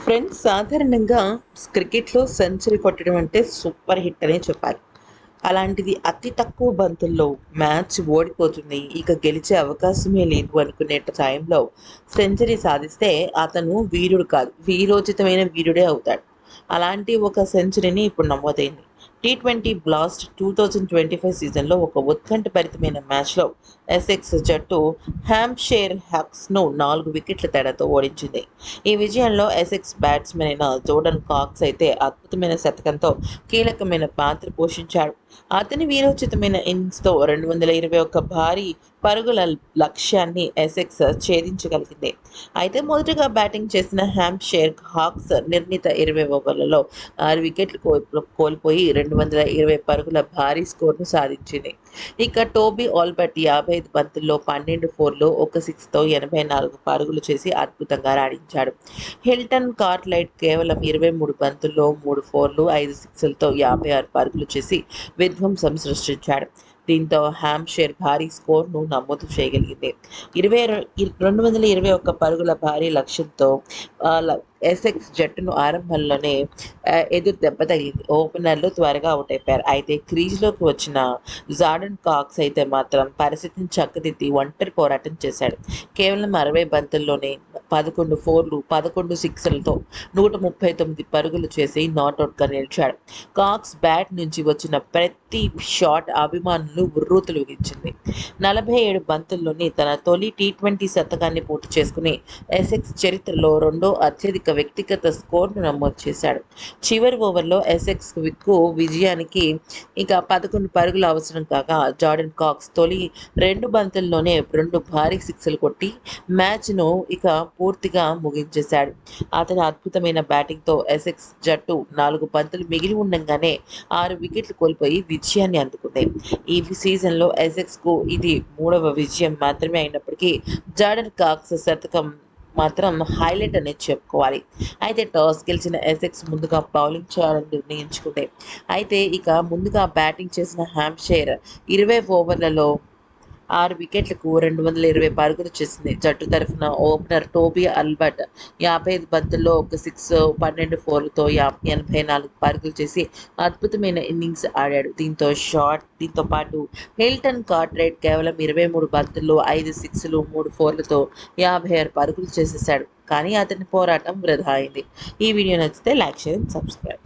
Friends సాధారణంగా క్రికెట్‌లో century కొట్టడం అంటే సూపర్ హిట్ అనే చెప్పాలి. అలాంటిది అతి తక్కువ బంతుల్లో మ్యాచ్ ఓడిపోతుంది. ఇక గెలిచే అవకాశమే లేదు అనుకునే టైంలో సెంచరీ సాధిస్తే అతను వీరుడు కాదు. వీరోచితమైన వీరుడే అవుతాడు. అలాంటి ఒక సెంచరీని ఇప్పుడు నమోదైంది. టీ20 బ్లాస్ట్ 2025 సీజన్‌లో ఒక ఉత్కంఠభరితమైన మ్యాచ్‌లో ఎసెక్స్ జట్టు హ్యాంప్‌షైర్ హక్స్‌ను 4 వికెట్ల తేడాతో ఓడించింది. ఈ విజయంలో ఎసెక్స్ బ్యాట్స్‌మన్ అయిన జోర్డన్ కాక్స్ అయితే అద్భుతమైన శతకంతో కీలకమైన పాత్ర పోషించాడు. అతని వీరోచితమైన ఇన్నింగ్స్‌తో 221 భారీ పరుగుల లక్ష్యాన్ని ఎసెక్స్ ఛేదించగలిగింది. అయితే మొదటగా బ్యాటింగ్ చేసిన హ్యాంప్‌షైర్ హాక్స్ నిర్ణీత 20 ఓవర్లలో 6 వికెట్లు కోల్పోయి 220 పరుగుల భారీ స్కోరును సాధించింది. ఇక టోబీ ఆల్బర్ట్ 55 బంతుల్లో 12 ఫోర్లు, ఒక సిక్స్‌తో 84 పరుగులు చేసి అద్భుతంగా రాణించాడు. హిల్టన్ కార్ట్రైట్ కేవలం 23 బంతుల్లో 3 ఫోర్లు, 5 సిక్స్‌లతో 56 పరుగులు చేసి విధ్వంసం సృష్టించాడు. దీంతో హ్యాంప్‌షైర్ భారీ స్కోర్‌ను నమోదు చేయగలిగింది. 221 పరుగుల భారీ లక్ష్యంతో ఎసెక్స్ జట్టును ఆరంభంలోనే ఎదురు దెబ్బ తగిలింది. ఓపెనర్లు త్వరగా అవుట్ అయిపోయారు. అయితే క్రీజ్‌లోకి వచ్చిన జార్డన్ కాక్స్ అయితే మాత్రం పరిస్థితిని చక్కదిద్ది ఒంటరి పోరాటం చేశాడు. కేవలం 60 బంతుల్లోనే 11 ఫోర్లు, 11 సిక్సర్లతో 139 పరుగులు చేసి నాటౌట్‌గా నిలిచాడు. కాక్స్ బ్యాట్ నుంచి వచ్చిన ప్రతి షాట్ అభిమానులు ఉర్రూతలూగించింది. 47 బంతుల్లోనే తన తొలి టీ20 శతకాన్ని పూర్తి చేసుకుని ఎసెక్స్ చరిత్రలో రెండో అత్యధిక వ్యక్తిగత స్కోర్‌ను నమోదు చేశాడు. చివరి ఓవర్లో ఎసెక్స్ విజయానికి ఇక 11 పరుగులు అవసరం కాగా జార్డన్ కాక్స్ తొలి 2 బంతుల్లోనే 2 భారీ సిక్స్‌లు కొట్టి మ్యాచ్‌ను ఇక పూర్తిగా ముగించేశాడు. అతని అద్భుతమైన బ్యాటింగ్‌తో ఎసెక్స్ జట్టు 4 బంతులు మిగిలి ఉండంగానే 6 వికెట్లు కోల్పోయి విజయాన్ని అందుకుంది. ఈ సీజన్‌లో ఎసెక్స్‌కు ఇది 3వ విజయం మాత్రమే అయినప్పటికీ జార్డన్ కాక్స్ శతకం మాత్రం హైలైట్ అనేది చెప్పుకోవాలి. అయితే టాస్ గెలిచిన ఎసెక్స్ ముందుగా బౌలింగ్ చేయాలని నిర్ణయించుకుంది. అయితే ఇక ముందుగా బ్యాటింగ్ చేసిన హ్యాంప్‌షైర్ 20 ఓవర్లలో 6 వికెట్లకు 220 పరుగులు చేసింది. జట్టు తరఫున ఓపెనర్ టోబీ ఆల్బర్ట్ 55 బంతుల్లో ఒక సిక్స్, 12 ఫోర్లతో 84 పరుగులు చేసి అద్భుతమైన ఇన్నింగ్స్ ఆడాడు. దీంతో పాటు హిల్టన్ కార్ట్రైట్ కేవలం 23 బంతుల్లో 5 సిక్స్‌లు, 3 ఫోర్లతో 56 పరుగులు చేసేశాడు. కానీ అతని పోరాటం వృధా అయింది. ఈ వీడియో నచ్చితే లైక్, షేర్, సబ్స్క్రైబ్.